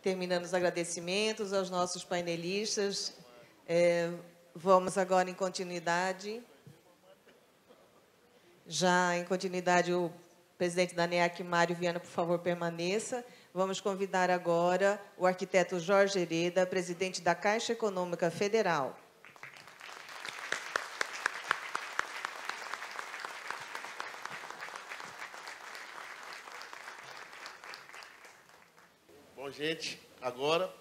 terminando os agradecimentos aos nossos painelistas. Vamos agora em continuidade. Já em continuidade, o presidente da ANEAC, Mário Viana, por favor, permaneça. Vamos convidar agora o arquiteto Jorge Hereda, presidente da Caixa Econômica Federal. Bom, gente, agora,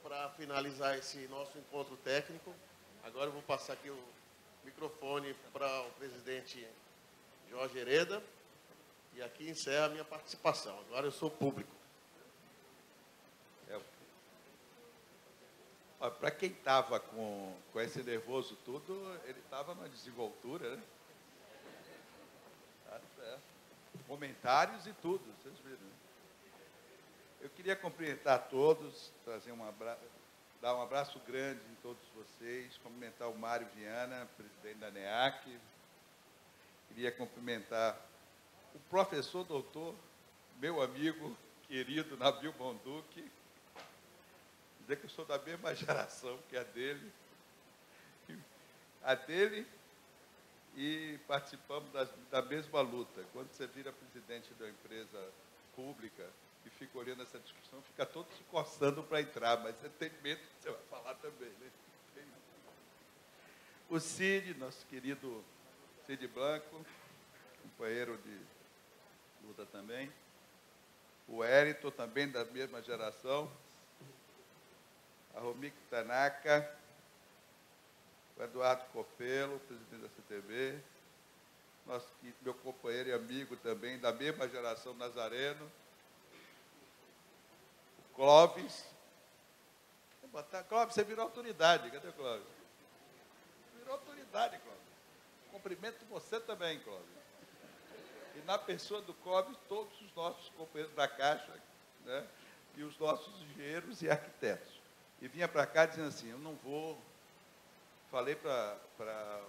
para finalizar esse nosso encontro técnico, agora eu vou passar aqui o microfone para o presidente Jorge Hereda, e aqui encerra a minha participação. Agora eu sou público. Para quem estava com esse nervoso tudo, ele estava numa desenvoltura, né? Tá certo. Comentários e tudo, vocês viram, né? Eu queria cumprimentar todos, dar um abraço grande em todos vocês, cumprimentar o Mário Viana, presidente da ANEAC. Queria cumprimentar o professor doutor, meu amigo querido Nabil Bonduque, dizer que eu sou da mesma geração que a dele, e participamos da mesma luta. Quando você vira presidente de uma empresa pública e fica olhando essa discussão, fica todo se coçando para entrar, mas você tem medo que você vai falar também, né? O Cid, nosso querido Cid Blanco, companheiro de luta também. O Érito, também da mesma geração. A Romiko Tanaka, o Eduardo Copelo, presidente da CTB, meu companheiro e amigo também, da mesma geração, Nazareno. O Clóvis. Clóvis, você virou autoridade. Cadê o Clóvis? Virou autoridade, Clóvis. Cumprimento você também, Clóvis. E na pessoa do Clóvis, todos os nossos companheiros da Caixa, né, e os nossos engenheiros e arquitetos. E vinha para cá dizendo assim, eu não vou... Falei para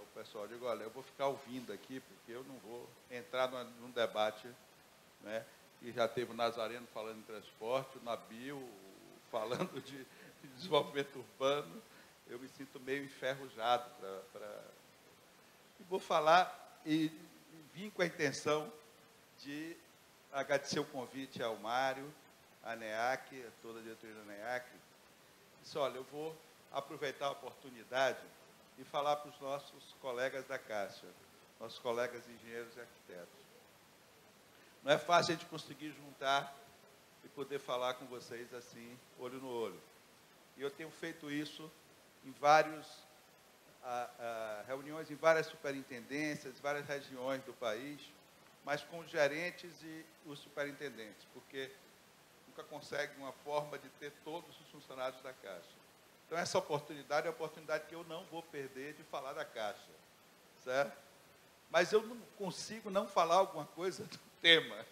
o pessoal, digo, olha, eu vou ficar ouvindo aqui, porque eu não vou entrar num debate, né? E já teve o Nazareno falando em transporte, o Nabil falando de desenvolvimento urbano. Eu me sinto meio enferrujado E vou falar, e vim com a intenção de agradecer o convite ao Mário, à ANEAC, a toda a diretoria da ANEAC. Disse, olha, eu vou aproveitar a oportunidade e falar para os nossos colegas da Caixa, nossos colegas engenheiros e arquitetos. Não é fácil a gente conseguir juntar e poder falar com vocês assim, olho no olho. E eu tenho feito isso em várias reuniões, em várias superintendências, várias regiões do país, mas com os gerentes e os superintendentes, porque nunca consegue uma forma de ter todos os funcionários da Caixa. Então, essa oportunidade é a oportunidade que eu não vou perder de falar da Caixa, certo? Mas eu não consigo não falar alguma coisa do tema,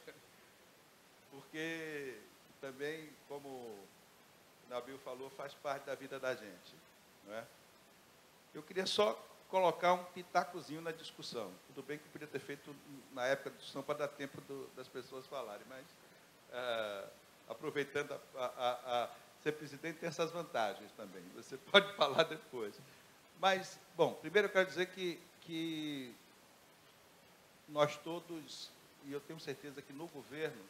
porque também, como o Nabil falou, faz parte da vida da gente, não é? Eu queria só colocar um pitacozinho na discussão. Tudo bem que eu podia ter feito na época da discussão para dar tempo das pessoas falarem, mas aproveitando ser presidente tem essas vantagens também. Você pode falar depois. Mas, bom, primeiro eu quero dizer que nós todos, e eu tenho certeza que no governo,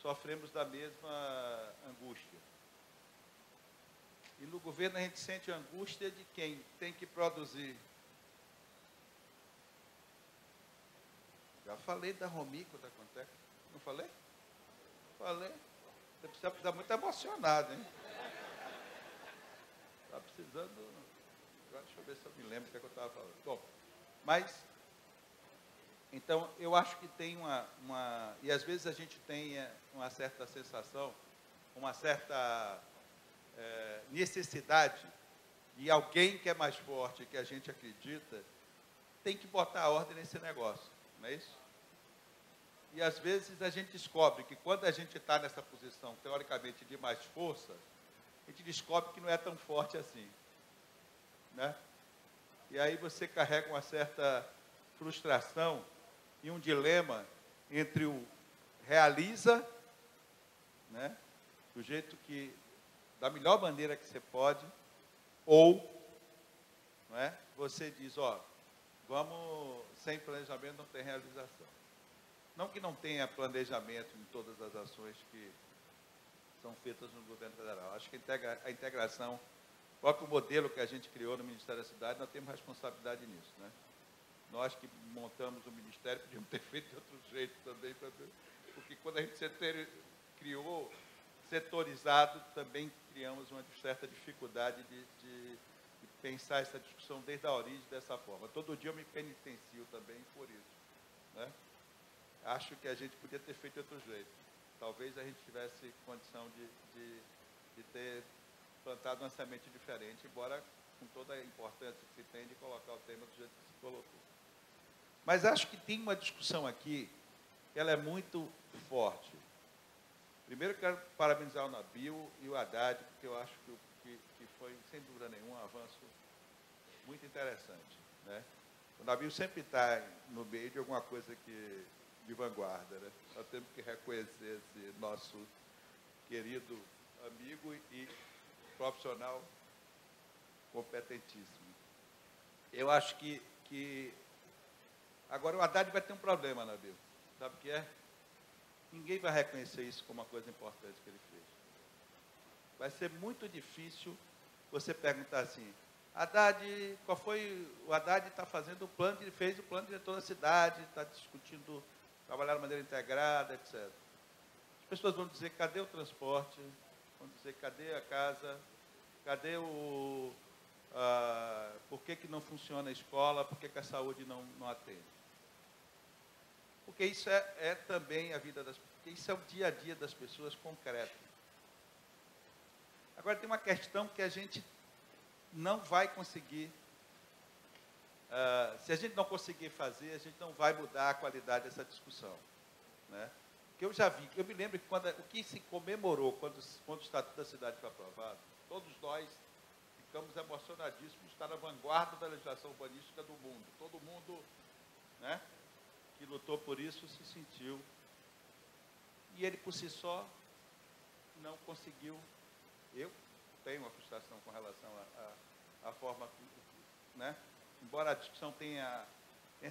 sofremos da mesma angústia. E no governo a gente sente a angústia de quem tem que produzir. Já falei da Romiko, da Contec. Não falei? Falei. Você precisa estar muito emocionado, hein? Está precisando... Deixa eu ver se eu me lembro o que eu estava falando. Bom, mas... Então, eu acho que tem uma... E às vezes a gente tem uma certa sensação, uma certa necessidade de alguém que é mais forte, que a gente acredita, tem que botar a ordem nesse negócio, não é isso? E às vezes a gente descobre que quando a gente está nessa posição, teoricamente, de mais força, a gente descobre que não é tão forte assim, né? E aí você carrega uma certa frustração e um dilema entre o realiza, né, do jeito que da melhor maneira que você pode, ou, não é, você diz, ó, vamos, sem planejamento não tem realização. Não que não tenha planejamento em todas as ações que são feitas no governo federal. Acho que a integração, o próprio modelo que a gente criou no Ministério da Cidade, nós temos responsabilidade nisso, né? Nós que montamos o Ministério, podíamos ter feito de outro jeito também, porque quando a gente criou setorizado, também criamos uma certa dificuldade de pensar essa discussão desde a origem dessa forma. Todo dia eu me penitencio também por isso, né? Acho que a gente podia ter feito de outro jeito. Talvez a gente tivesse condição de ter plantado uma semente diferente, embora com toda a importância que se tem de colocar o tema do jeito que se colocou. Mas acho que tem uma discussão aqui, que ela é muito forte. Primeiro, quero parabenizar o Nabil e o Haddad, porque eu acho que foi, sem dúvida nenhuma, um avanço muito interessante, né? O Nabil sempre está no meio de alguma coisa de vanguarda, né? Nós temos que reconhecer esse nosso querido amigo e profissional competentíssimo. Eu acho que agora o Haddad vai ter um problema, Nabil. Sabe o que é? Ninguém vai reconhecer isso como uma coisa importante que ele fez. Vai ser muito difícil você perguntar assim, Haddad, qual foi? O Haddad está fazendo o plano, ele fez o plano diretor da cidade, está discutindo trabalhar de maneira integrada, etc. As pessoas vão dizer, cadê o transporte? Vão dizer, cadê a casa? Cadê por que não funciona a escola? Por que a saúde não atende? Porque isso é também a vida das pessoas, porque isso é o dia a dia das pessoas concreto. Agora tem uma questão que a gente não vai conseguir, se a gente não conseguir fazer, a gente não vai mudar a qualidade dessa discussão, né? Porque eu já vi, eu me lembro que o que se comemorou quando o Estatuto da Cidade foi aprovado, todos nós ficamos emocionadíssimos de estar na vanguarda da legislação urbanística do mundo. Todo mundo, né, que lutou por isso se sentiu. E ele, por si só, não conseguiu. Eu tenho uma frustração com relação à forma, né? Embora a discussão tenha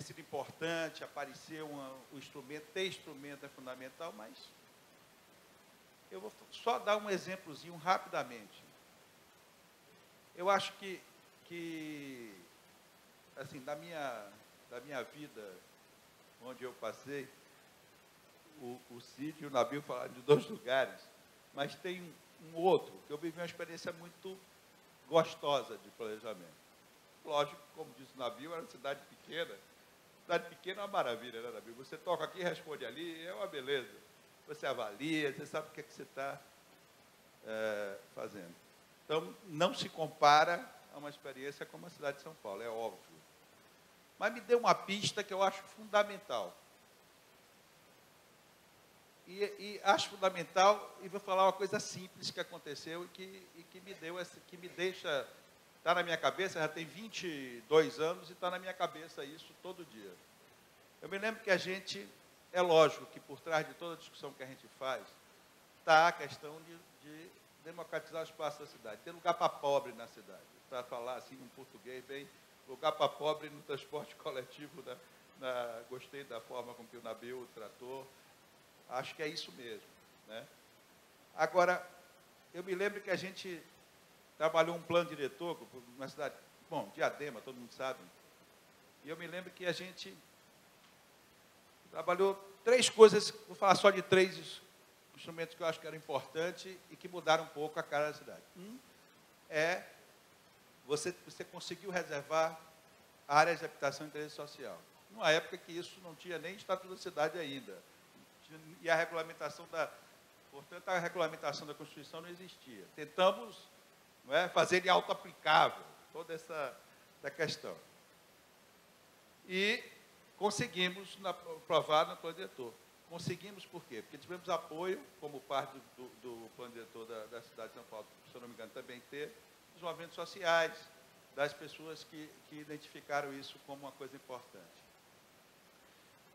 sido importante, apareceu o instrumento, ter instrumento é fundamental, mas eu vou só dar um exemplozinho rapidamente. Eu acho que assim, da minha vida, onde eu passei, o Cid e o Nabil falaram de 2 lugares, mas tem um outro, que eu vivi uma experiência muito gostosa de planejamento. Lógico, como disse o Nabil, era uma cidade pequena. Cidade pequena é uma maravilha, né, Nabil? Você toca aqui, responde ali, é uma beleza. Você avalia, você sabe o que você está fazendo. Então, não se compara a uma experiência como a cidade de São Paulo, é óbvio. Mas me deu uma pista que eu acho fundamental. E acho fundamental, e vou falar uma coisa simples que aconteceu e que me deixa, está na minha cabeça, já tem 22 anos e está na minha cabeça isso todo dia. Eu me lembro que é lógico que por trás de toda a discussão que a gente faz, está a questão de democratizar o espaço da cidade, ter lugar para pobre na cidade, para falar assim em português bem, lugar para pobre no transporte coletivo, gostei da forma com que o Nabil tratou, acho que é isso mesmo, né? Agora, eu me lembro que a gente trabalhou um plano diretor na cidade, bom, Diadema, todo mundo sabe, e eu me lembro que a gente trabalhou 3 coisas, vou falar só de 3 instrumentos que eu acho que eram importantes e que mudaram um pouco a cara da cidade. É você conseguiu reservar áreas de habitação e interesse social. Numa época que isso não tinha nem Estatuto da Cidade ainda. E a regulamentação portanto, a regulamentação da Constituição não existia. Tentamos, não é, fazer ele auto-aplicável, toda essa questão. E conseguimos aprovar no plano diretor. Conseguimos por quê? Porque tivemos apoio, como parte do plano diretor da cidade de São Paulo, se eu não me engano, também ter, dos movimentos sociais, das pessoas que identificaram isso como uma coisa importante.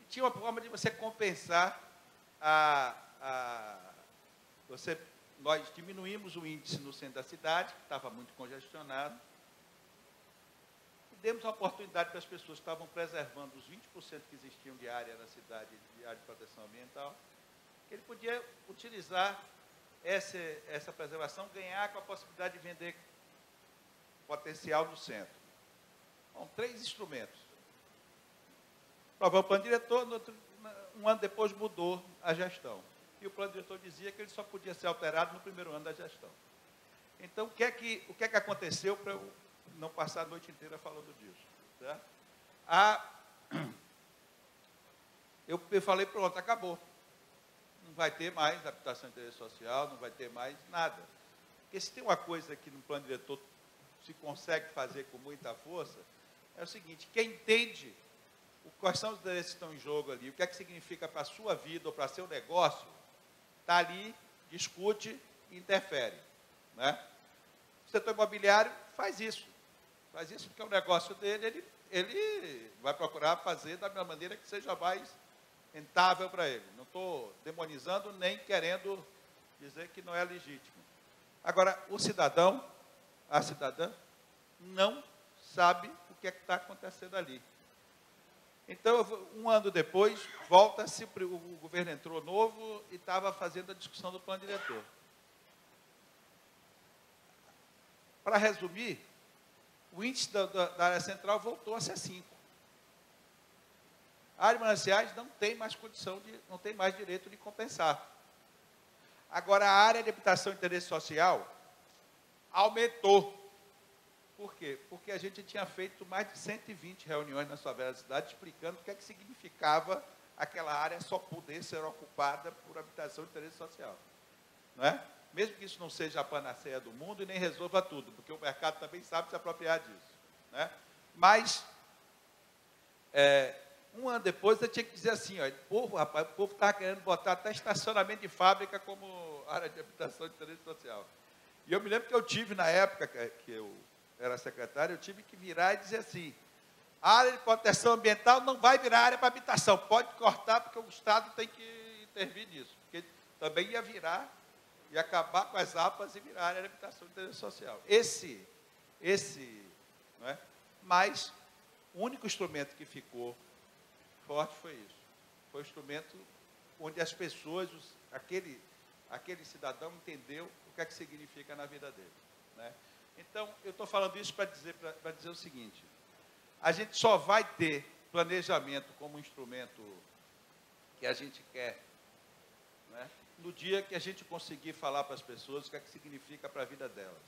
E tinha uma forma de você compensar você nós diminuímos o índice no centro da cidade, que estava muito congestionado, e demos a oportunidade para as pessoas que estavam preservando os 20% que existiam de área na cidade, de área de proteção ambiental, que ele podia utilizar essa preservação, ganhar com a possibilidade de vender potencial no centro. Bom, 3 instrumentos. Aprovou o plano diretor, um ano depois mudou a gestão. E o plano diretor dizia que ele só podia ser alterado no primeiro ano da gestão. Então, o que é que aconteceu para eu não passar a noite inteira falando disso? Tá? Eu falei, pronto, acabou. Não vai ter mais habitação de interesse social, não vai ter mais nada. Porque se tem uma coisa que no plano diretor se consegue fazer com muita força, é o seguinte: quem entende quais são os interesses que estão em jogo ali, o que é que significa para a sua vida ou para seu negócio, está ali, discute e interfere. Né? O setor imobiliário faz isso porque é o negócio dele, ele vai procurar fazer da mesma maneira que seja mais rentável para ele. Não estou demonizando nem querendo dizer que não é legítimo. Agora, o cidadão, a cidadã, não sabe o que é que está acontecendo ali. Então, um ano depois, volta-se, o governo entrou novo e estava fazendo a discussão do plano diretor. Para resumir, o índice da área central voltou a ser 5. A área de mananciais não tem mais condição, não tem mais direito de compensar. Agora, a área de habitação e interesse social aumentou. Por quê? Porque a gente tinha feito mais de 120 reuniões na favela da cidade explicando o que é que significava aquela área só poder ser ocupada por habitação de interesse social. Não é? Mesmo que isso não seja a panaceia do mundo e nem resolva tudo, porque o mercado também sabe se apropriar disso. Né? Mas, um ano depois, eu tinha que dizer assim, ó, o povo estava querendo botar até estacionamento de fábrica como área de habitação de interesse social. E eu me lembro que eu tive, na época que eu era secretário, eu tive que virar e dizer assim: a área de proteção ambiental não vai virar área para habitação, pode cortar, porque o Estado tem que intervir nisso, porque também ia virar, ia acabar com as APAs e virar área de habitação de interesse social. Não é? Mas o único instrumento que ficou forte foi isso. Foi o instrumento onde as pessoas, aquele cidadão entendeu o que é que significa na vida dele. Né? Então, eu estou falando isso para dizer o seguinte: a gente só vai ter planejamento como instrumento que a gente quer, né, no dia que a gente conseguir falar para as pessoas o que é que significa para a vida delas.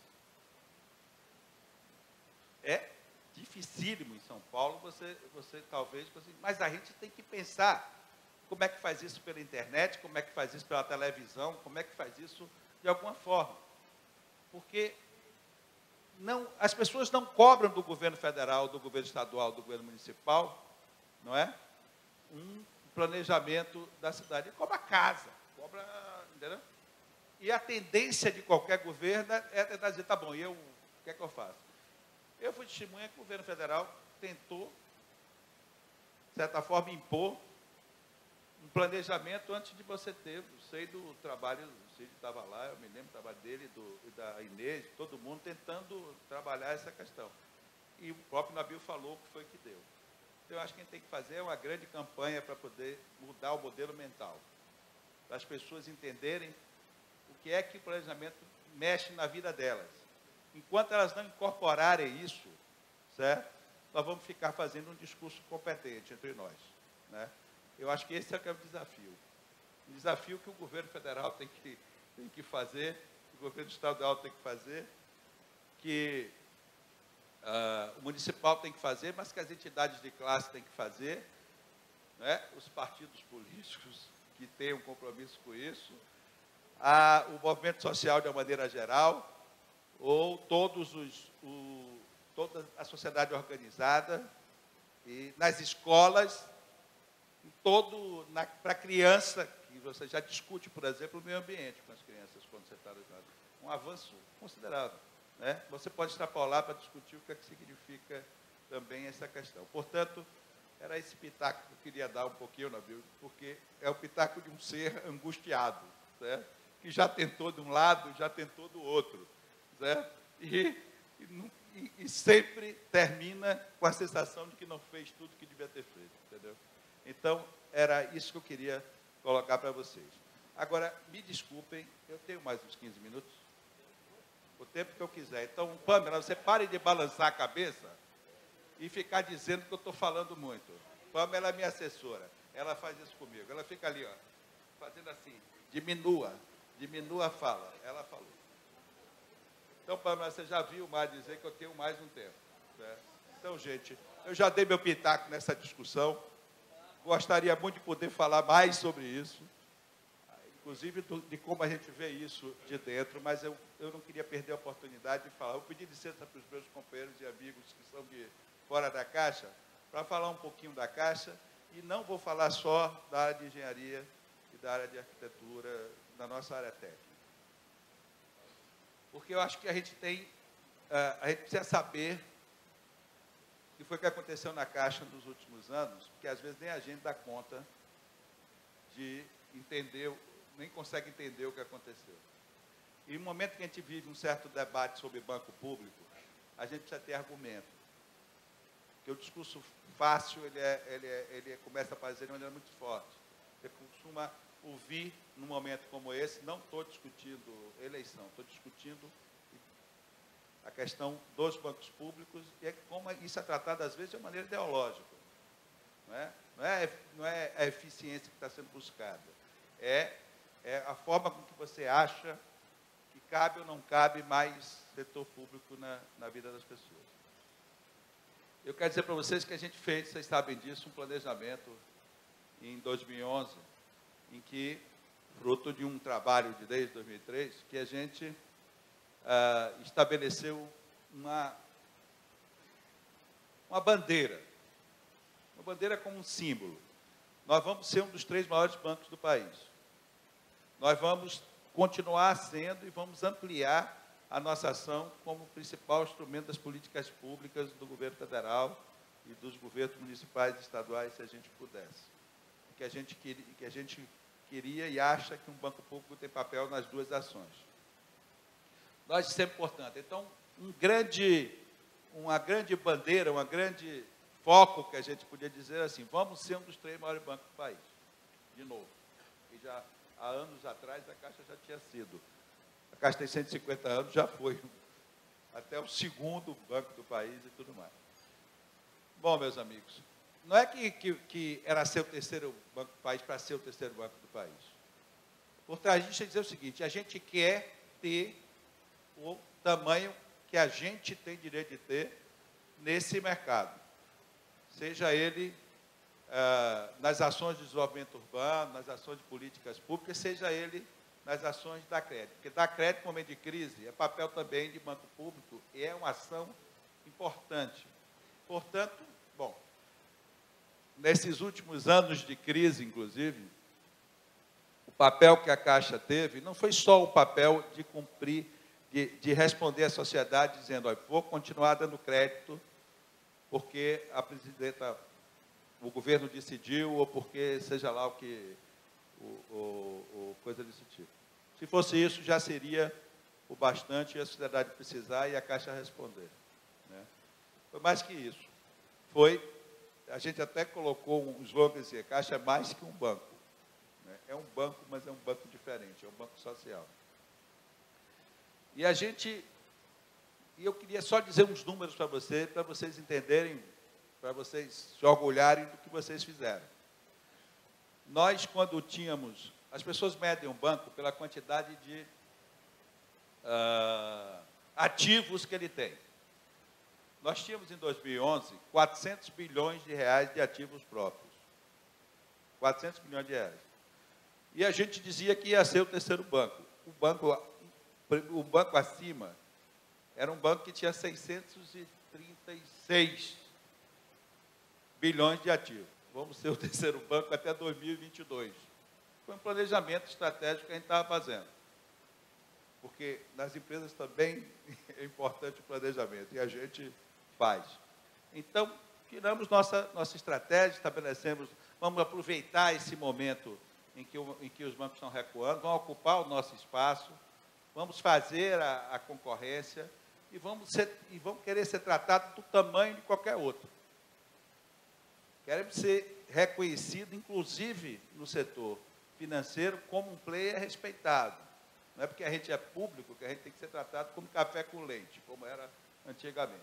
É dificílimo em São Paulo, você talvez, mas a gente tem que pensar como é que faz isso pela internet, como é que faz isso pela televisão, como é que faz isso de alguma forma. Porque as pessoas não cobram do governo federal, do governo estadual, do governo municipal, não é? Um planejamento da cidade. Como a casa, cobra, entendeu? E a tendência de qualquer governo é tentar dizer, tá bom, o que é que eu faço? Eu fui testemunha que o governo federal tentou, de certa forma, impor um planejamento antes de você ter, sei do trabalho, o Cid estava lá, eu me lembro do trabalho dele, e da Inês, todo mundo tentando trabalhar essa questão. E o próprio Nabil falou o que foi que deu. Então, eu acho que a gente tem que fazer uma grande campanha para poder mudar o modelo mental, para as pessoas entenderem o que é que o planejamento mexe na vida delas. Enquanto elas não incorporarem isso, certo? Nós vamos ficar fazendo um discurso competente entre nós, né? Eu acho que esse é o desafio. Um desafio que o governo federal tem que fazer, que o governo estadual tem que fazer, que o municipal tem que fazer, mas que as entidades de classe têm que fazer, né? Os partidos políticos que têm um compromisso com isso, o movimento social de uma maneira geral, ou toda a sociedade organizada, e nas escolas, para a criança, que você já discute, por exemplo, o meio ambiente com as crianças quando você está ligado. Um avanço considerável. Né? Você pode extrapolar para discutir o que é que significa também essa questão. Portanto, era esse pitaco que eu queria dar um pouquinho, Nabil, porque é o pitaco de um ser angustiado, certo? que já tentou de um lado, já tentou do outro, certo? E sempre termina com a sensação de que não fez tudo que devia ter feito, entendeu? Então, era isso que eu queria colocar para vocês. Agora, me desculpem, eu tenho mais uns 15 minutos, o tempo que eu quiser. Então, Pamela, você pare de balançar a cabeça e ficar dizendo que eu estou falando muito. Pamela é minha assessora, ela faz isso comigo. Ela fica ali, ó, fazendo assim, diminua a fala. Ela falou. Então, Pamela, você já viu mais dizer que eu tenho mais um tempo, né? Então, gente, eu já dei meu pitaco nessa discussão. Gostaria muito de poder falar mais sobre isso, inclusive de como a gente vê isso de dentro, mas eu não queria perder a oportunidade de falar. Eu pedi licença para os meus companheiros e amigos que são de fora da Caixa, para falar um pouquinho da Caixa, e não vou falar só da área de engenharia e da área de arquitetura, da nossa área técnica. Porque eu acho que a gente precisa saber o que foi que aconteceu na Caixa nos últimos anos, porque às vezes nem a gente dá conta de entender, nem consegue entender o que aconteceu. E no momento que a gente vive um certo debate sobre banco público, a gente precisa ter argumento. Porque o discurso fácil, ele começa a fazer de maneira muito forte. Você costuma ouvir, num momento como esse, não estou discutindo eleição, estou discutindo a questão dos bancos públicos e como isso é tratado, às vezes, de maneira ideológica. Não é a eficiência que está sendo buscada. É a forma com que você acha que cabe ou não cabe mais setor público na vida das pessoas. Eu quero dizer para vocês que a gente fez, vocês sabem disso, um planejamento em 2011, em que, fruto de um trabalho desde 2003, que a gente estabeleceu uma bandeira como um símbolo. Nós vamos ser um dos 3 maiores bancos do país. Nós vamos continuar sendo e vamos ampliar a nossa ação como principal instrumento das políticas públicas do governo federal e dos governos municipais e estaduais, se a gente pudesse. Que a gente queria e acha que um banco público tem papel nas duas ações. Nós isso é importante. Então, uma grande bandeira, um grande foco que a gente podia dizer assim, vamos ser um dos 3 maiores bancos do país, de novo. E já há anos atrás a Caixa já tinha sido. A Caixa tem 150 anos, já foi até o 2º banco do país e tudo mais. Bom, meus amigos, não é que era ser o 3º banco do país para ser o 3º banco do país. Por trás disso, a gente dizer o seguinte, a gente quer ter o tamanho que a gente tem direito de ter nesse mercado. Seja ele nas ações de desenvolvimento urbano, nas ações de políticas públicas, seja ele nas ações da crédito. Porque dar crédito no momento de crise é papel também de banco público e é uma ação importante. Portanto, bom, nesses últimos anos de crise, inclusive, o papel que a Caixa teve não foi só o papel de cumprir, de responder à sociedade dizendo, olha, vou continuar dando crédito porque a presidenta, o governo decidiu, ou porque seja lá o que, coisa desse tipo. Se fosse isso, já seria o bastante a sociedade precisar e a Caixa responder, né? Foi mais que isso. A gente até colocou um slogan assim, a Caixa é mais que um banco, né? É um banco, mas é um banco diferente, é um banco social. E eu queria só dizer uns números para vocês entenderem, para vocês se orgulharem do que vocês fizeram. Nós, quando tínhamos... As pessoas medem um banco pela quantidade de ativos que ele tem. Nós tínhamos, em 2011, 400 bilhões de reais de ativos próprios. 400 bilhões de reais. E a gente dizia que ia ser o 3º banco. O banco acima era um banco que tinha 636 bilhões de ativos. Vamos ser o 3º banco até 2022. Foi um planejamento estratégico que a gente estava fazendo. Porque nas empresas também é importante o planejamento, e a gente faz. Então, criamos nossa estratégia, estabelecemos, vamos aproveitar esse momento em que os bancos estão recuando, vão ocupar o nosso espaço, vamos fazer a concorrência e vamos querer ser tratados do tamanho de qualquer outro. Queremos ser reconhecidos, inclusive no setor financeiro, como um player respeitado. Não é porque a gente é público que a gente tem que ser tratado como café com leite, como era antigamente.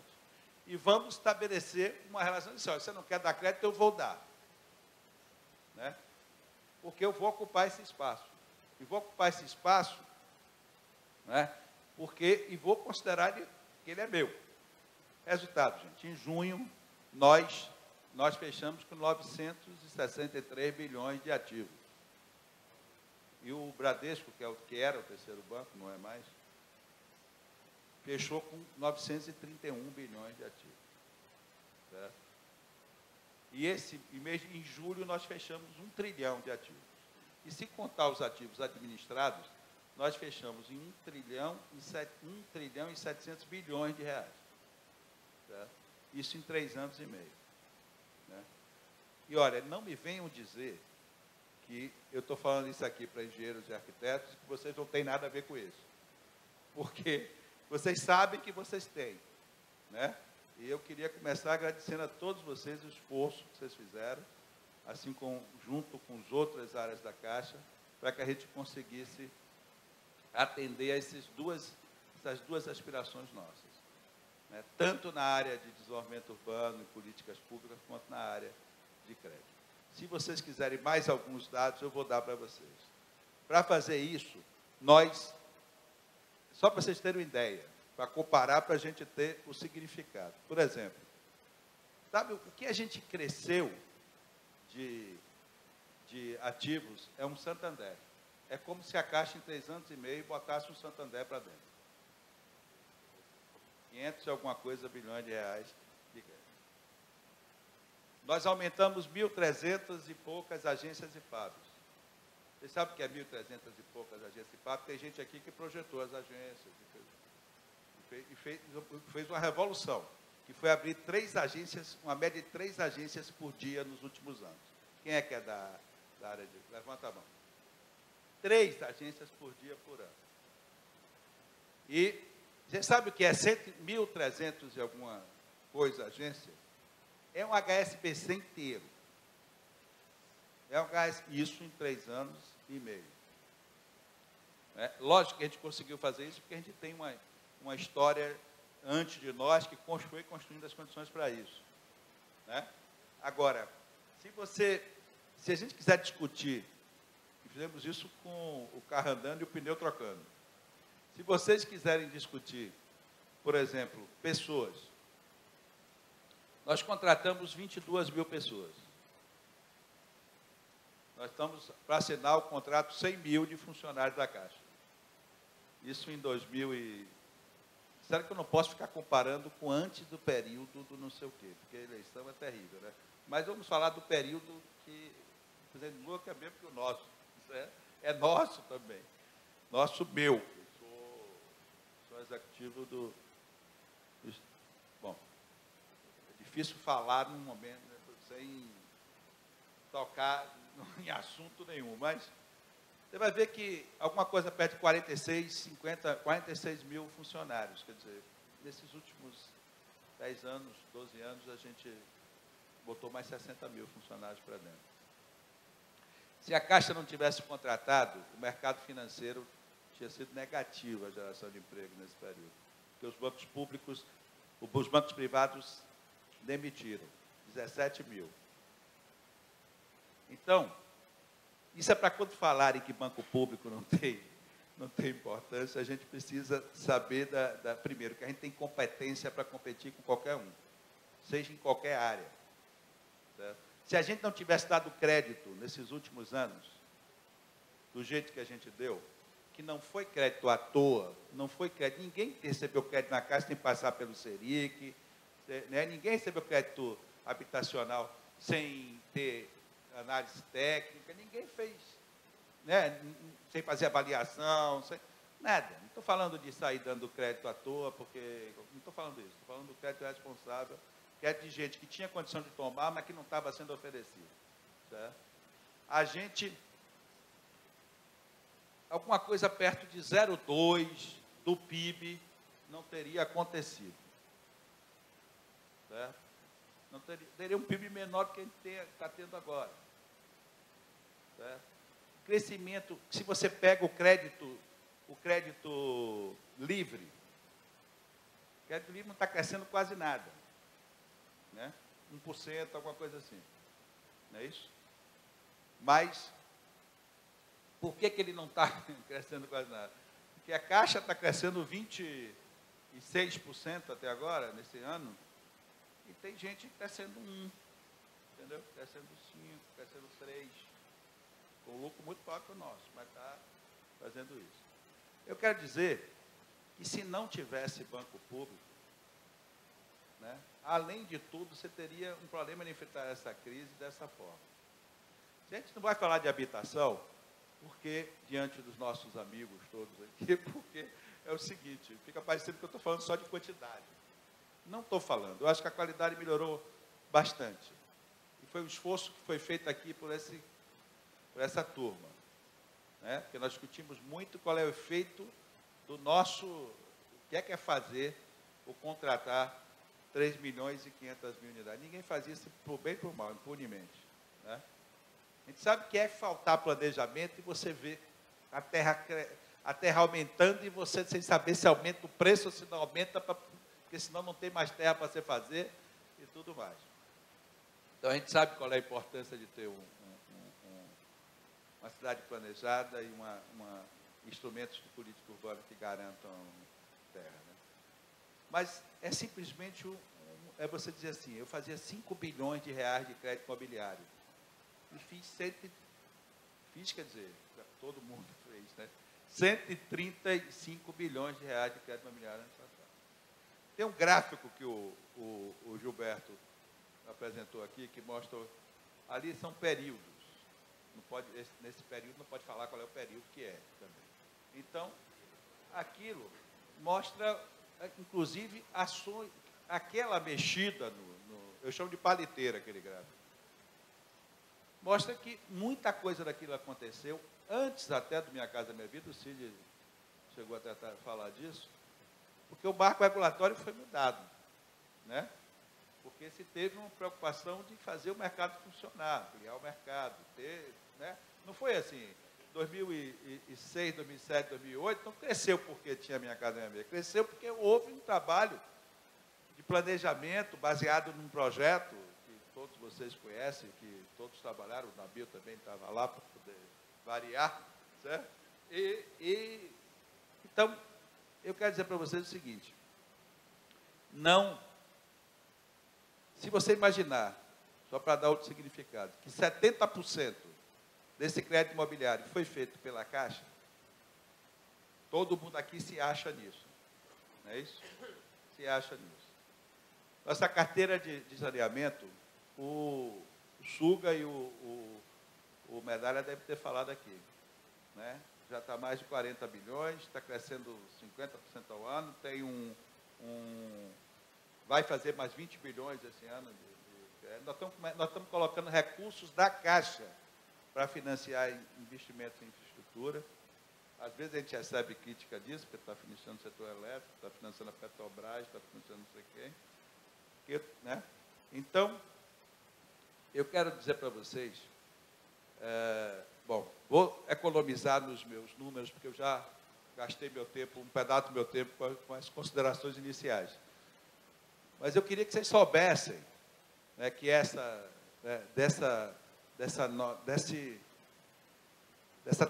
E vamos estabelecer uma relação de se você não quer dar crédito, eu vou dar. Né? Porque eu vou ocupar esse espaço. E vou ocupar esse espaço, né? E vou considerar que ele é meu. Resultado, gente, em junho, nós fechamos com 963 bilhões de ativos. E o Bradesco, que era o terceiro banco, não é mais, fechou com 931 bilhões de ativos. Certo? E em julho nós fechamos 1 trilhão de ativos. E se contar os ativos administrados, nós fechamos em 1 trilhão e 700 bilhões de reais. Certo? Isso em 3 anos e meio. Né? E olha, não me venham dizer que eu estou falando isso aqui para engenheiros e arquitetos, que vocês não têm nada a ver com isso. Porque vocês sabem que vocês têm. Né? E eu queria começar agradecendo a todos vocês o esforço que vocês fizeram, assim como junto com as outras áreas da Caixa, para que a gente conseguisse atender a essas duas aspirações nossas. Né? Tanto na área de desenvolvimento urbano e políticas públicas, quanto na área de crédito. Se vocês quiserem mais alguns dados, eu vou dar para vocês. Para fazer isso, só para vocês terem uma ideia, para comparar, para a gente ter o significado. Por exemplo, sabe o que a gente cresceu de ativos? É um Santander. É como se a Caixa, em 3 anos e meio, botasse um Santander para dentro. 500 e alguma coisa bilhões de reais de crédito. Nós aumentamos 1.300 e poucas agências e FABs. Vocês sabem o que é 1.300 e poucas agências e FABs? Tem gente aqui que projetou as agências e fez uma revolução, que foi abrir 3 agências, uma média de 3 agências por dia nos últimos anos. Quem é que é da área de... Levanta a mão. 3 agências por dia por ano. E você sabe o que é 1.300 e alguma coisa agência? É um HSBC inteiro. Isso em 3 anos e meio. Lógico que a gente conseguiu fazer isso porque a gente tem uma história antes de nós que foi construindo as condições para isso. Né? Agora, se a gente quiser discutir, e fizemos isso com o carro andando e o pneu trocando, se vocês quiserem discutir, por exemplo, pessoas, nós contratamos 22 mil pessoas. Nós estamos para assinar o contrato 100 mil de funcionários da Caixa. Isso em 2000 e... Será que eu não posso ficar comparando com antes do período do não sei o quê? Porque a eleição é terrível, né? Mas vamos falar do período que o presidente Lula quer mesmo que o nosso. Isso é nosso também. Meu. Eu sou executivo do... Bom, é difícil falar num momento, né, sem tocar em assunto nenhum, mas você vai ver que alguma coisa perto de 46 mil funcionários. Quer dizer, nesses últimos 10 anos, 12 anos, a gente botou mais 60 mil funcionários para dentro. Se a Caixa não tivesse contratado, o mercado financeiro tinha sido negativo a geração de emprego nesse período. Porque os bancos públicos, os bancos privados demitiram 17 mil. Então, isso é para quando falarem que banco público não tem importância, a gente precisa saber, primeiro, que a gente tem competência para competir com qualquer um, seja em qualquer área. Certo? Se a gente não tivesse dado crédito nesses últimos anos, do jeito que a gente deu, que não foi crédito à toa, não foi crédito, ninguém recebeu crédito na Caixa sem passar pelo SERIC, né? Ninguém recebeu crédito habitacional sem ter análise técnica, ninguém fez, né? Sem fazer avaliação, nada. Não estou falando de sair dando crédito à toa, porque não estou falando isso, estou falando do crédito responsável, crédito de gente que tinha condição de tomar, mas que não estava sendo oferecido. Certo? A gente alguma coisa perto de 0,2% do PIB não teria acontecido. Certo? Não teria um PIB menor do que a gente está tendo agora. Certo? Crescimento, se você pega o crédito livre, o crédito livre não está crescendo quase nada. Né? 1%, alguma coisa assim. Não é isso? Mas, por que ele não está crescendo quase nada? Porque a Caixa está crescendo 26% até agora, nesse ano, e tem gente crescendo 1%, entendeu? Crescendo 5%, crescendo 3%, com lucro muito maior que o nosso, mas está fazendo isso. Eu quero dizer que se não tivesse banco público, né, além de tudo, você teria um problema de enfrentar essa crise dessa forma. A gente não vai falar de habitação, porque, diante dos nossos amigos todos aqui, porque é o seguinte, fica parecendo que eu estou falando só de quantidade. Não estou falando, eu acho que a qualidade melhorou bastante. E foi um esforço que foi feito aqui por essa turma. Né? Porque nós discutimos muito qual é o efeito do nosso, o que é fazer ou contratar 3 milhões e 500 mil unidades. Ninguém fazia isso por bem e por mal, impunemente. Né? A gente sabe que é faltar planejamento e você vê a terra aumentando e você sem saber se aumenta o preço ou se não aumenta, porque senão não tem mais terra para você fazer e tudo mais. Então a gente sabe qual é a importância de ter uma cidade planejada e instrumentos de política urbana que garantam terra. Né? Mas é simplesmente é você dizer assim, eu fazia 5 bilhões de reais de crédito imobiliário. E quer dizer, todo mundo fez, né? 135 bilhões de reais de crédito imobiliário nessa cidade. Tem um gráfico que o Gilberto apresentou aqui, que mostra, ali são períodos. Não pode, nesse período não pode falar qual é o período que é também. Então, aquilo mostra, inclusive, aquela mexida, eu chamo de paliteira aquele gráfico, mostra que muita coisa daquilo aconteceu, antes até do Minha Casa Minha Vida, o Cid chegou até a falar disso, porque o marco regulatório foi mudado, né? Porque se teve uma preocupação de fazer o mercado funcionar, criar o mercado, né? Não foi assim, 2006, 2007, 2008, não cresceu porque tinha Minha Casa Minha Vida, cresceu porque houve um trabalho de planejamento baseado num projeto que todos vocês conhecem, que todos trabalharam, o Nabil também estava lá para poder variar, certo? Então, eu quero dizer para vocês o seguinte, se você imaginar, só para dar outro significado, que 70% desse crédito imobiliário foi feito pela Caixa, todo mundo aqui se acha nisso, não é isso? Se acha nisso. Nossa carteira de saneamento, o Suga e o Medalha devem ter falado aqui, né? Já está mais de 40 bilhões, está crescendo 50% ao ano, tem vai fazer mais 20 bilhões esse ano. Nós estamos colocando recursos da Caixa para financiar investimentos em infraestrutura. Às vezes a gente recebe crítica disso, porque está financiando o setor elétrico, está financiando a Petrobras, está financiando não sei quem. Né? Então, eu quero dizer para vocês, vou economizar nos meus números, porque eu já gastei meu tempo, um pedaço do meu tempo com as considerações iniciais. Mas eu queria que vocês soubessem, né, que dessa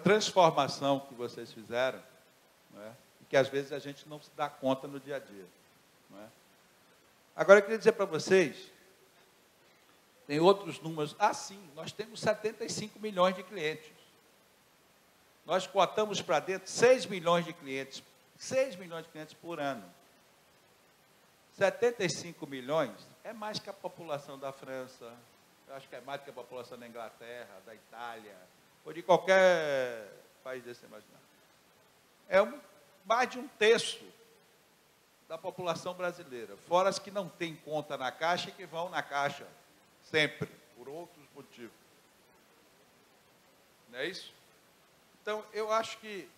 transformação que vocês fizeram, né, e que às vezes a gente não se dá conta no dia a dia. Não é? Agora eu queria dizer para vocês, tem outros números, sim, nós temos 75 milhões de clientes. Nós cotamos para dentro 6 milhões de clientes por ano. 75 milhões é mais que a população da França, eu acho que é mais que a população da Inglaterra, da Itália, ou de qualquer país desse imaginário. É mais de um terço da população brasileira, fora as que não têm conta na Caixa e que vão na Caixa sempre, por outros motivos. Não é isso? Então, eu acho que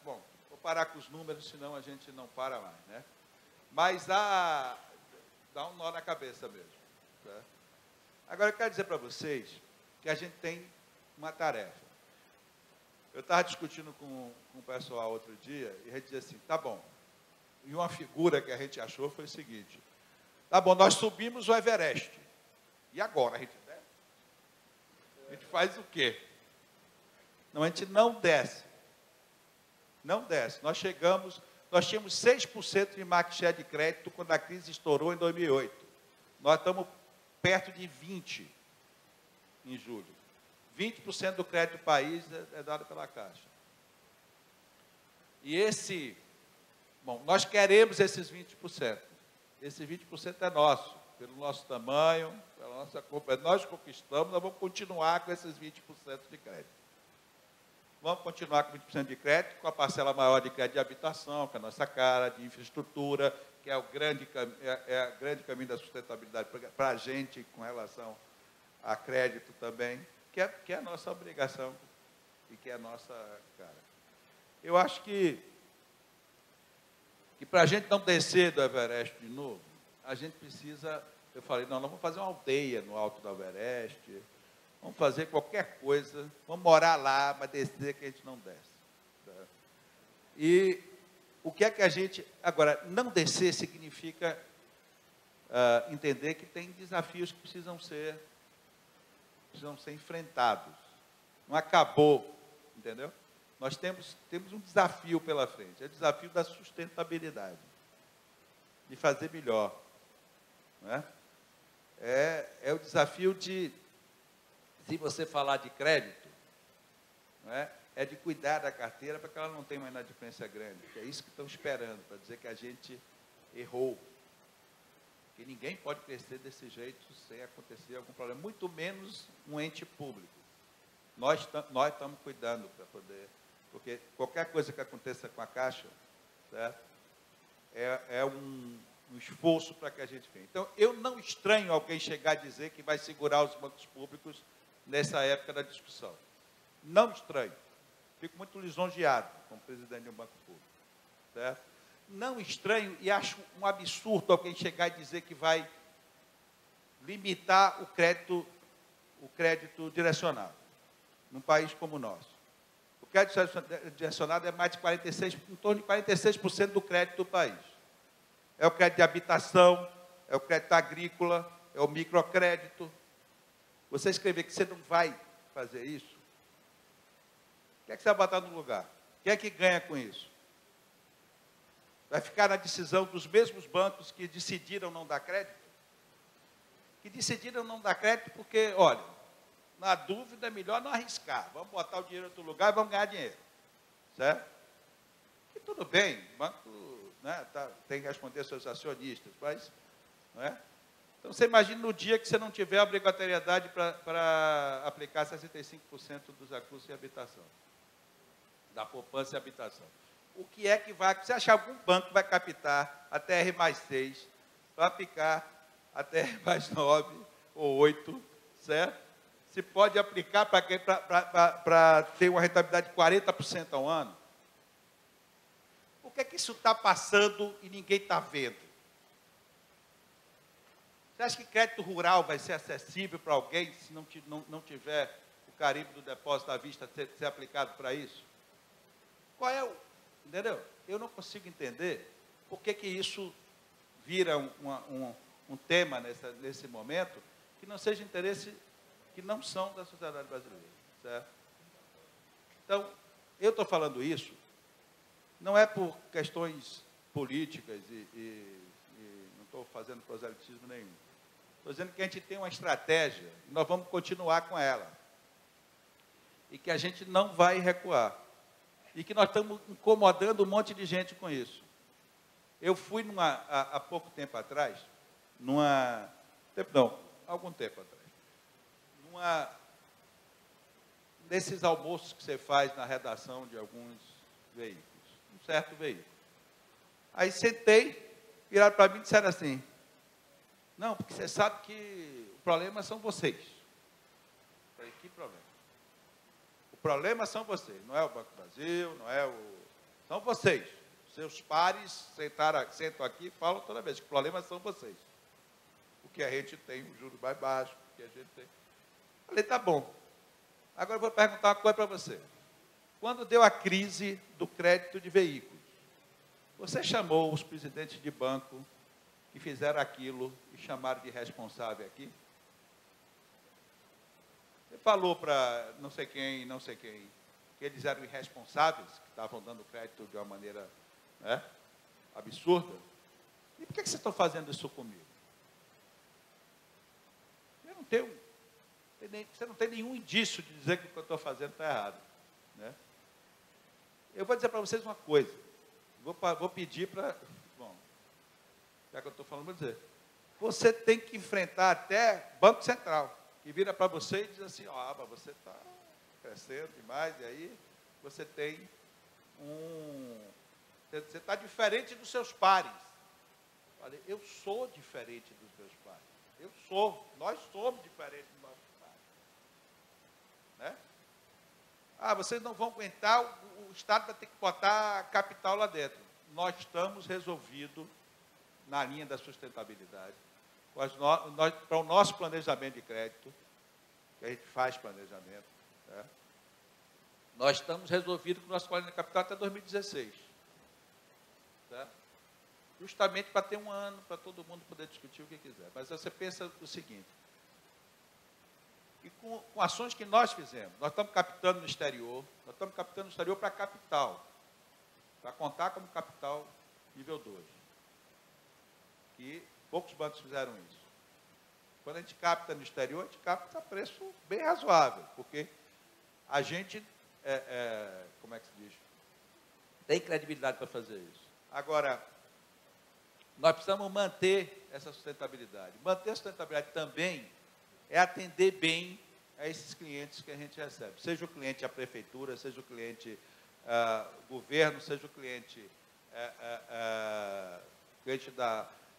Bom, vou parar com os números, senão a gente não para mais, né? Mas dá um nó na cabeça mesmo. Tá? Agora, eu quero dizer para vocês que a gente tem uma tarefa. Eu estava discutindo com o pessoal outro dia, e a gente dizia assim, tá bom. E uma figura que a gente achou foi o seguinte, tá bom, nós subimos o Everest. E agora a gente desce? A gente faz o quê? Não, a gente não desce. Não desce. Nós tínhamos 6% de market share de crédito quando a crise estourou em 2008. Nós estamos perto de 20% em julho. 20% do crédito do país é dado pela Caixa. E nós queremos esses 20%. Esse 20% é nosso, pelo nosso tamanho, pela nossa compra. Nós conquistamos, nós vamos continuar com esses 20% de crédito. Vamos continuar com 20% de crédito, com a parcela maior de crédito de habitação, que é a nossa cara, de infraestrutura, que é o grande caminho da sustentabilidade para a gente com relação a crédito também, que é a nossa obrigação e que é a nossa cara. Eu acho que para a gente não descer do Everest de novo, a gente precisa, eu falei, não, nós vamos fazer uma aldeia no alto do Everest, vamos fazer qualquer coisa, vamos morar lá, mas descer que a gente não desce. Tá? E o que é que a gente... Agora, não descer significa entender que tem desafios que precisam ser enfrentados. Não acabou, entendeu? Nós temos um desafio pela frente, é o desafio da sustentabilidade, de fazer melhor. Não é? É o desafio de, se você falar de crédito, não é de cuidar da carteira para que ela não tenha uma inadimplência grande, que é isso que estão esperando, para dizer que a gente errou. Que ninguém pode crescer desse jeito sem acontecer algum problema, muito menos um ente público. Nós estamos cuidando para poder, porque qualquer coisa que aconteça com a Caixa, certo? É um esforço para que a gente venha. Então, eu não estranho alguém chegar a dizer que vai segurar os bancos públicos nessa época da discussão. Não estranho. Fico muito lisonjeado como presidente de um banco público. Certo? Não estranho e acho um absurdo alguém chegar e dizer que vai limitar o crédito direcionado num país como o nosso. O crédito direcionado é mais de 46%, em torno de 46% do crédito do país. É o crédito de habitação, é o crédito agrícola, é o microcrédito. Você escrever que você não vai fazer isso, o que é que você vai botar no lugar? Quem é que ganha com isso? Vai ficar na decisão dos mesmos bancos que decidiram não dar crédito? Que decidiram não dar crédito porque, olha, na dúvida é melhor não arriscar. Vamos botar o dinheiro em outro lugar e vamos ganhar dinheiro. Certo? E tudo bem, o banco, né, tem que responder aos seus acionistas, mas... Não é? Então, você imagina no dia que você não tiver obrigatoriedade para aplicar 65% dos recursos em habitação, da poupança em habitação. O que é que vai... Você acha que algum banco vai captar a TR mais 6 para aplicar a TR mais 9 ou 8, certo? Se pode aplicar para ter uma rentabilidade de 40% ao ano? Por que isso está passando e ninguém está vendo? Você acha que crédito rural vai ser acessível para alguém se não tiver o carimbo do depósito à vista ser aplicado para isso? Qual é o... Entendeu? Eu não consigo entender por que isso vira um tema nesse momento que não seja interesse, que não são da sociedade brasileira. Certo? Então, eu estou falando isso, não é por questões políticas e não estou fazendo proselitismo nenhum. Estou dizendo que a gente tem uma estratégia e nós vamos continuar com ela. E que a gente não vai recuar. E que nós estamos incomodando um monte de gente com isso. Eu fui há pouco tempo atrás, algum tempo atrás, nesses almoços que você faz na redação de alguns veículos, um certo veículo. Aí sentei, viraram para mim e disseram assim, não, porque você sabe que o problema são vocês. Eu falei, que problema? O problema são vocês, não é o Banco do Brasil, não é o... São vocês. Seus pares sentam aqui e falam toda vez que o problema são vocês. Porque a gente tem um juro mais baixo, porque a gente tem... Falei, tá bom. Agora eu vou perguntar uma coisa para você. Quando deu a crise do crédito de veículos, você chamou os presidentes de banco que fizeram aquilo e chamaram de responsável aqui? Você falou para não sei quem, que eles eram irresponsáveis, que estavam dando crédito de uma maneira, né, absurda. E por que vocês estão fazendo isso comigo? Você não tem nenhum indício de dizer que o que eu estou fazendo está errado. Né? Eu vou dizer para vocês uma coisa. Vou pedir para... Bom, já que eu estou falando, vou dizer. Você tem que enfrentar até Banco Central, que vira para você e diz assim, ó, mas você está crescendo demais, e aí você tem Você está diferente dos seus pares. Falei, eu sou diferente dos meus pares. Nós somos diferentes dos nossos pares. Né? Ah, vocês não vão aguentar, o Estado vai ter que botar capital lá dentro. Nós estamos resolvidos na linha da sustentabilidade. Para o nosso planejamento de crédito, que a gente faz planejamento, né? Nós estamos resolvidos com o nosso planejamento de capital até 2016. Tá? Justamente para ter um ano, para todo mundo poder discutir o que quiser. Mas você pensa o seguinte, e com ações que nós fizemos, nós estamos captando no exterior, para capital, para contar como capital nível 2. E poucos bancos fizeram isso. Quando a gente capta no exterior, a gente capta a preço bem razoável, porque a gente, como é que se diz? Tem credibilidade para fazer isso. Agora, nós precisamos manter essa sustentabilidade. Manter a sustentabilidade também é atender bem a esses clientes que a gente recebe. Seja o cliente a prefeitura, seja o cliente governo, seja o cliente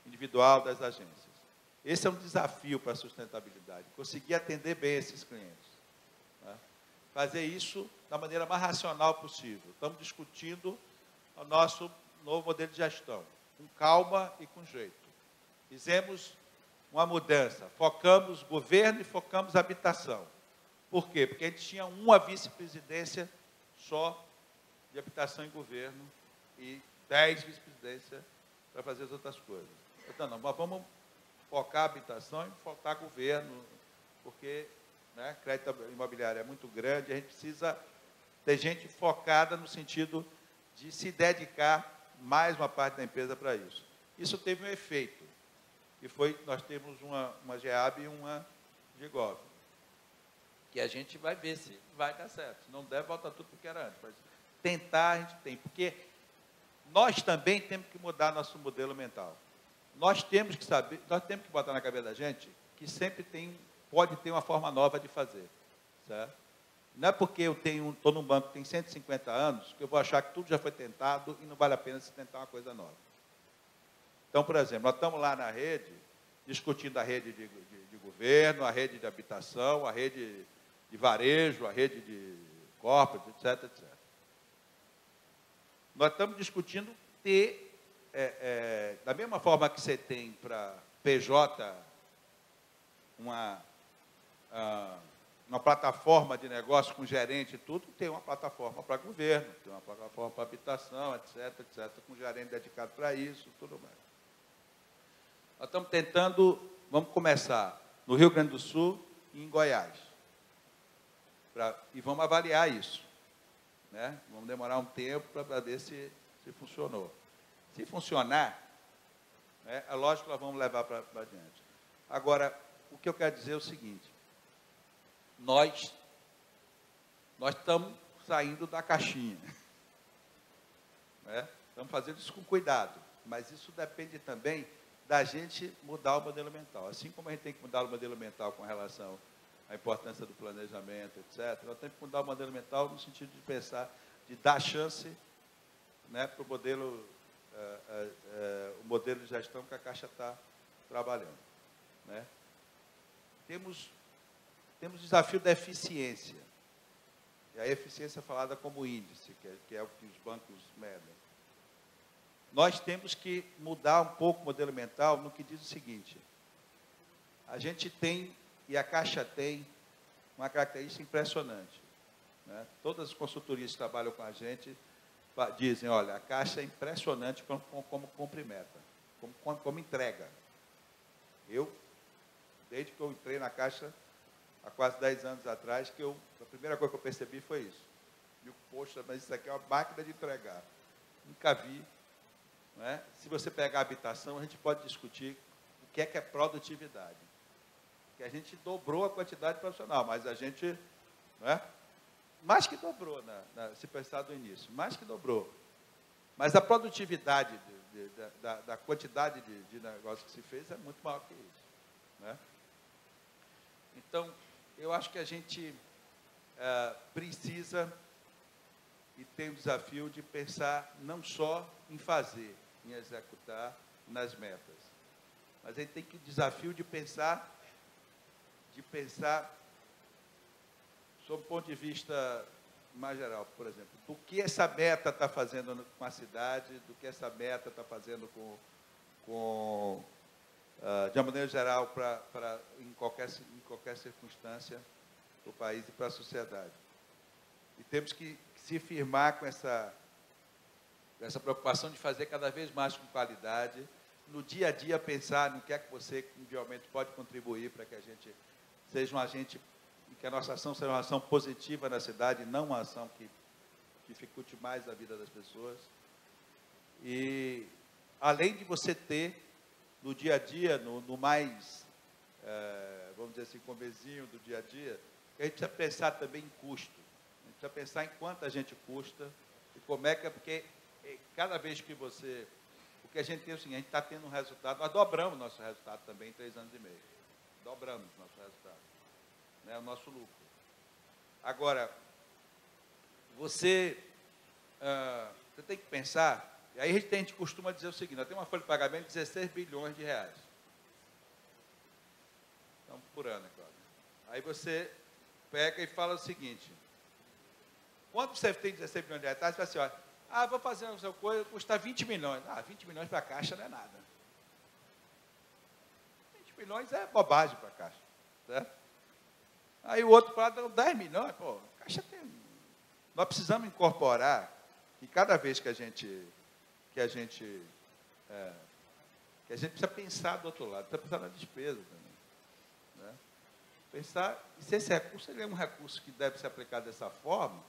individual das agências. Esse é um desafio para a sustentabilidade, conseguir atender bem esses clientes. Né? Fazer isso da maneira mais racional possível. Estamos discutindo o nosso novo modelo de gestão, com calma e com jeito. Fizemos uma mudança, focamos governo e focamos habitação. Por quê? Porque a gente tinha uma vice-presidência só de habitação e governo e 10 vice-presidências para fazer as outras coisas. Então, não, mas vamos focar a habitação e focar governo, porque, né, crédito imobiliário é muito grande, a gente precisa ter gente focada no sentido de se dedicar mais uma parte da empresa para isso. Isso teve um efeito, e foi, nós temos uma GEAB e uma GEGOV, que a gente vai ver se vai dar certo. Se não der, volta tudo porque era antes. Mas tentar a gente tem, porque nós também temos que mudar nosso modelo mental. Nós temos que saber, nós temos que botar na cabeça da gente que sempre pode ter uma forma nova de fazer. Certo? Não é porque eu estou num banco que tem 150 anos, que eu vou achar que tudo já foi tentado e não vale a pena se tentar uma coisa nova. Então, por exemplo, nós estamos lá na rede, discutindo a rede de governo, a rede de habitação, a rede de varejo, a rede de corporate, etc, etc. Nós estamos discutindo ter, da mesma forma que você tem para PJ uma plataforma de negócio com gerente e tudo, tem uma plataforma para governo, tem uma plataforma para habitação, etc, etc, com gerente dedicado para isso, tudo mais. Nós estamos tentando, vamos começar no Rio Grande do Sul e em Goiás. E vamos avaliar isso. Né? Vamos demorar um tempo para ver se funcionou. Se funcionar, né, é lógico que nós vamos levar para adiante. Agora, o que eu quero dizer é o seguinte, nós estamos saindo da caixinha. Né? Estamos fazendo isso com cuidado, mas isso depende também da gente mudar o modelo mental. Assim como a gente tem que mudar o modelo mental com relação à importância do planejamento, etc., nós temos que mudar o modelo mental no sentido de pensar, de dar chance, né, para o modelo de gestão que a Caixa está trabalhando. Né? Temos o desafio da eficiência. E a eficiência falada como índice, que é o que os bancos medem. Nós temos que mudar um pouco o modelo mental no que diz o seguinte: a gente tem, e a Caixa tem, uma característica impressionante, né? Todas as consultorias que trabalham com a gente dizem, olha, a Caixa é impressionante como cumpre meta, como entrega. Desde que eu entrei na Caixa, há quase 10 anos atrás, a primeira coisa que eu percebi foi isso. Digo, poxa, mas isso aqui é uma máquina de entregar. Nunca vi. Não é? Se você pegar a habitação, a gente pode discutir o que é produtividade. Que a gente dobrou a quantidade profissional, mas a gente, não é? Mais que dobrou, se pensar do início, mais que dobrou. Mas a produtividade da quantidade de negócio que se fez é muito maior que isso. Né? Então, eu acho que a gente precisa e tem o desafio de pensar não só em fazer, em executar nas metas, mas a gente tem que o desafio de pensar sob o ponto de vista mais geral, por exemplo, do que essa meta está fazendo com a cidade, do que essa meta está fazendo de uma maneira geral, em qualquer circunstância, para o país e para a sociedade. E temos que se firmar com essa preocupação de fazer cada vez mais com qualidade, no dia a dia pensar no que é que você, individualmente, pode contribuir para que a gente seja um agente, que a nossa ação seja uma ação positiva na cidade, não uma ação que dificulte mais a vida das pessoas. E, além de você ter, no dia a dia, no mais, vamos dizer assim, comezinho do dia a dia, a gente precisa pensar também em custo. A gente precisa pensar em quanto a gente custa e como é que é, porque cada vez que o que a gente tem, assim, a gente está tendo um resultado, nós dobramos nosso resultado também em 3 anos e meio. Dobramos nosso resultado, né, o nosso lucro. Agora, você tem que pensar. E aí a gente costuma dizer o seguinte: nós temos uma folha de pagamento de 16 bilhões de reais. Então, por ano, é claro. Aí você pega e fala o seguinte: quanto você tem 16 bilhões de reais? Você fala assim, olha, vou fazer uma coisa, custa 20 milhões. 20 milhões para a Caixa não é nada. 20 milhões é bobagem para a Caixa. Certo? Aí o outro fala, 10 milhões, pô, a Caixa tem... Nós precisamos incorporar, e cada vez que a gente precisa pensar do outro lado, precisa pensar na despesa também. Né? Pensar se esse recurso ele é um recurso que deve ser aplicado dessa forma,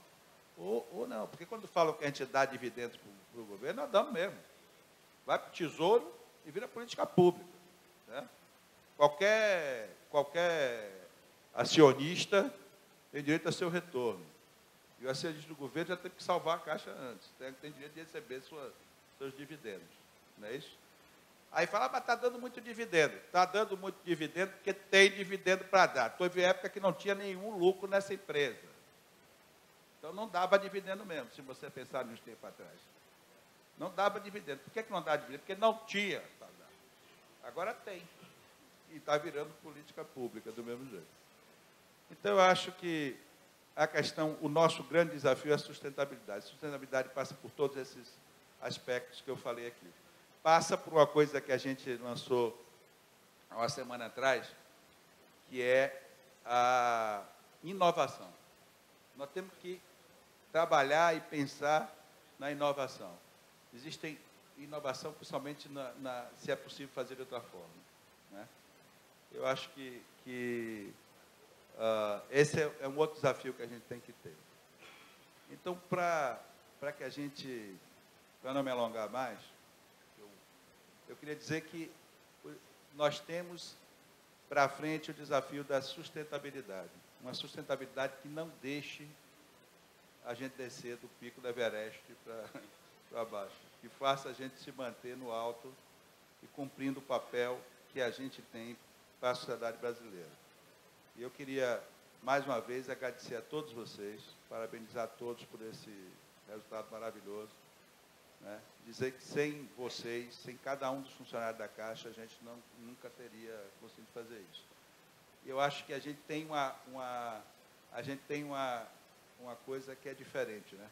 ou não. Porque quando falam que a gente dá dividendos para o governo, nós damos mesmo. Vai para o Tesouro e vira política pública. Né? Qualquer acionista tem direito a seu retorno. E o acionista do governo já tem que salvar a Caixa antes. Tem direito de receber seus dividendos. Não é isso? Aí fala, mas está dando muito dividendo. Está dando muito dividendo porque tem dividendo para dar. Teve época que não tinha nenhum lucro nessa empresa. Então não dava dividendo mesmo, se você pensar nos tempos atrás. Não dava dividendo. Por que não dava dividendo? Porque não tinha para dar. Agora tem. E está virando política pública do mesmo jeito. Então eu acho que o nosso grande desafio é a sustentabilidade. A sustentabilidade passa por todos esses aspectos que eu falei aqui. Passa por uma coisa que a gente lançou há uma semana atrás, que é a inovação. Nós temos que trabalhar e pensar na inovação. Existe inovação, principalmente se é possível fazer de outra forma. Né? Eu acho que esse é um outro desafio que a gente tem que ter. Então, para que a gente, para não me alongar mais, eu queria dizer que nós temos para frente o desafio da sustentabilidade. Uma sustentabilidade que não deixe a gente descer do pico do Everest para baixo. Que faça a gente se manter no alto e cumprindo o papel que a gente tem para a sociedade brasileira. E eu queria, mais uma vez, agradecer a todos vocês, parabenizar a todos por esse resultado maravilhoso. Né? Dizer que sem vocês, sem cada um dos funcionários da Caixa, a gente nunca teria conseguido fazer isso. Eu acho que a gente tem uma coisa que é diferente, né?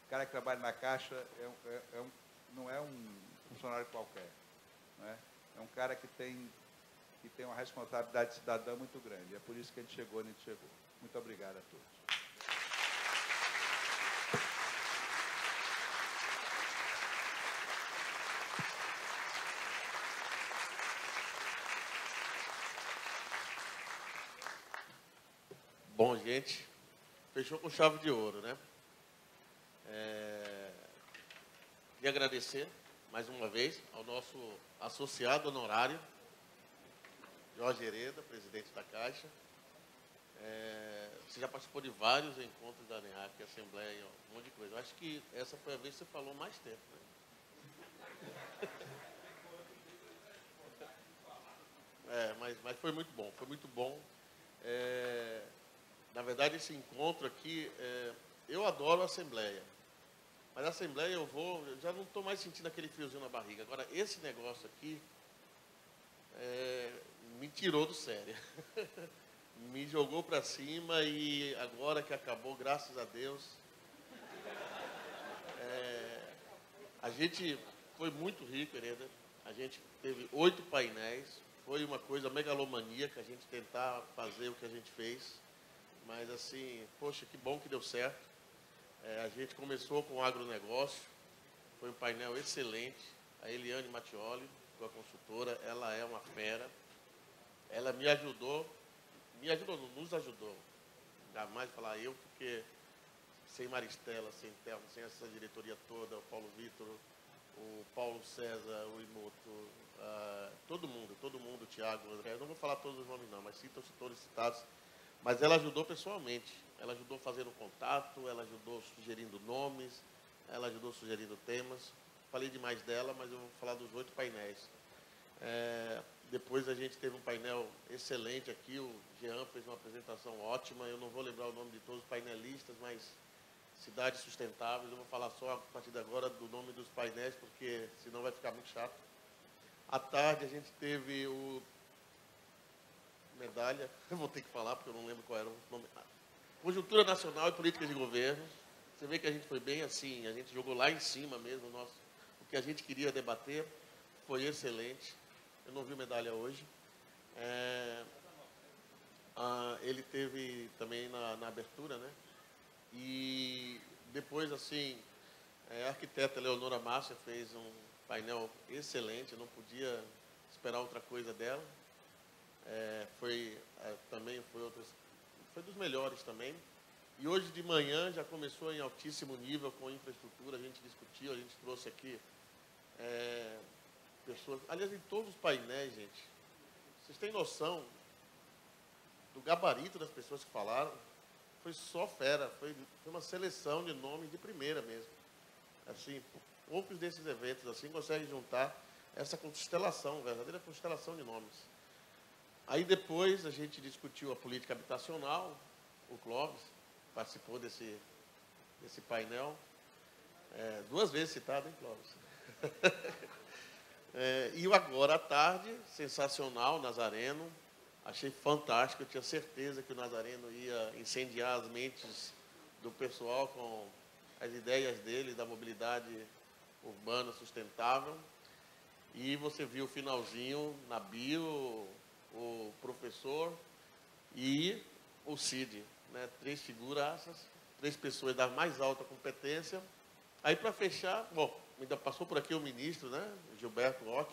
O cara que trabalha na Caixa não é um funcionário qualquer, né? É um cara que tem uma responsabilidade cidadã muito grande. É por isso que a gente chegou onde a gente chegou. Muito obrigado a todos. Bom, gente, fechou com chave de ouro, né? Queria agradecer mais uma vez ao nosso associado honorário, Jorge Hereda, presidente da Caixa. Você já participou de vários encontros da ANEAC, Assembleia, um monte de coisa. Eu acho que essa foi a vez que você falou mais tempo, né? Mas foi muito bom, foi muito bom. Na verdade, esse encontro aqui, eu adoro a Assembleia. Mas a Assembleia eu já não estou mais sentindo aquele friozinho na barriga. Agora, esse negócio aqui me tirou do sério. Me jogou para cima e agora que acabou, graças a Deus. A gente foi muito rico, Hereda. A gente teve 8 painéis. Foi uma coisa megalomaníaca a gente tentar fazer o que a gente fez. Mas assim, poxa, que bom que deu certo. A gente começou com o agronegócio. Foi um painel excelente. A Eliane Mattioli, a consultora, ela é uma fera. Ela nos ajudou. Jamais falar eu, porque sem Maristela, sem Thelma, sem essa diretoria toda, o Paulo Vitor, o Paulo César, o Imoto, todo mundo, o Tiago, o André, eu não vou falar todos os nomes não, mas citam todos citados, mas ela ajudou pessoalmente, ela ajudou fazendo contato, ela ajudou sugerindo nomes, ela ajudou sugerindo temas. Falei demais dela, mas eu vou falar dos 8 painéis. Depois a gente teve um painel excelente aqui, o Jean fez uma apresentação ótima, eu não vou lembrar o nome de todos os painelistas, mas cidades sustentáveis, eu vou falar só a partir de agora do nome dos painéis, porque senão vai ficar muito chato. À tarde a gente teve o medalha, eu vou ter que falar porque eu não lembro qual era o nome. Conjuntura Nacional e Políticas de Governo. Você vê que a gente foi bem assim, a gente jogou lá em cima mesmo, o que a gente queria debater foi excelente. Eu não vi medalha hoje. Ele teve também na abertura, né? E depois, assim, a arquiteta Leonora Márcia fez um painel excelente, eu não podia esperar outra coisa dela. Foi dos melhores também. E hoje de manhã já começou em altíssimo nível com infraestrutura, a gente discutiu, a gente trouxe aqui pessoas, aliás, em todos os painéis, gente, vocês têm noção do gabarito das pessoas que falaram? Foi só fera, foi uma seleção de nomes de primeira mesmo. Assim, poucos desses eventos assim conseguem juntar essa constelação, verdadeira constelação de nomes. Aí depois a gente discutiu a política habitacional, o Clóvis participou desse painel, 2 vezes citado, hein, Clóvis? E o Agora à Tarde, sensacional, Nazareno, achei fantástico, eu tinha certeza que o Nazareno ia incendiar as mentes do pessoal com as ideias dele, da mobilidade urbana sustentável. E você viu o finalzinho na bio, o professor e o Cid, né? 3 figuraças, 3 pessoas da mais alta competência. Aí, para fechar, bom, ainda passou por aqui o ministro, né, Gilberto Ock,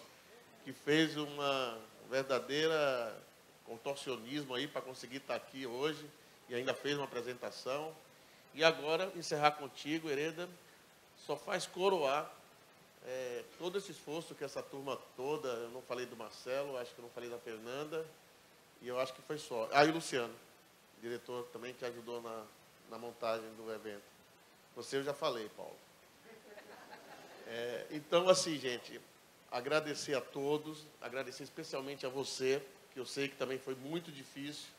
que fez uma verdadeira contorcionismo aí para conseguir estar aqui hoje e ainda fez uma apresentação. E agora, encerrar contigo, Hereda, só faz coroar todo esse esforço que essa turma toda, eu não falei do Marcelo, acho que eu não falei da Fernanda, e eu acho que foi só. E o Luciano, diretor também, que ajudou na montagem do evento. Você eu já falei, Paulo. Então, assim, gente, agradecer a todos, agradecer especialmente a você, que eu sei que também foi muito difícil.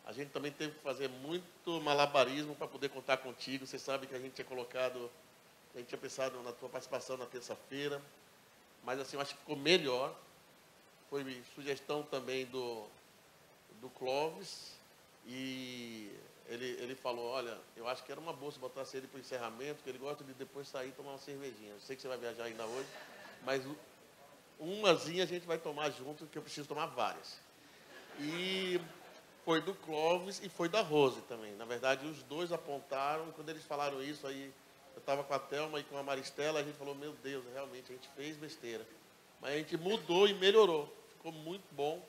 A gente também teve que fazer muito malabarismo para poder contar contigo. Você sabe que a gente tinha pensado na tua participação na terça-feira, mas assim, eu acho que ficou melhor. Foi sugestão também do Clóvis, e ele falou, olha, eu acho que era uma boa se botasse ele para o encerramento, porque ele gosta de depois sair e tomar uma cervejinha. Eu sei que você vai viajar ainda hoje, mas umazinha a gente vai tomar junto, que eu preciso tomar várias. E foi do Clóvis e foi da Rose também. Na verdade, os dois apontaram, quando eles falaram isso, aí eu estava com a Thelma e com a Maristela, a gente falou, meu Deus, realmente, a gente fez besteira. Mas a gente mudou e melhorou. Ficou muito bom.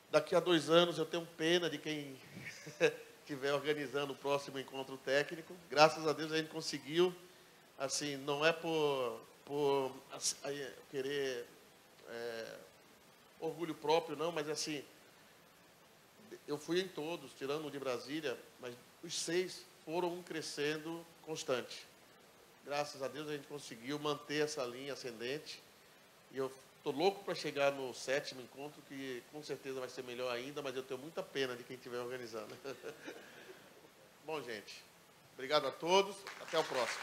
Daqui a 2 anos eu tenho pena de quem estiver organizando o próximo encontro técnico. Graças a Deus a gente conseguiu. Assim, não é por querer orgulho próprio, não, mas assim, eu fui em todos, tirando o de Brasília, mas os 6 foram crescendo constante. Graças a Deus a gente conseguiu manter essa linha ascendente. E eu estou louco para chegar no 7º encontro, que com certeza vai ser melhor ainda, mas eu tenho muita pena de quem estiver organizando. Bom, gente, obrigado a todos. Até o próximo.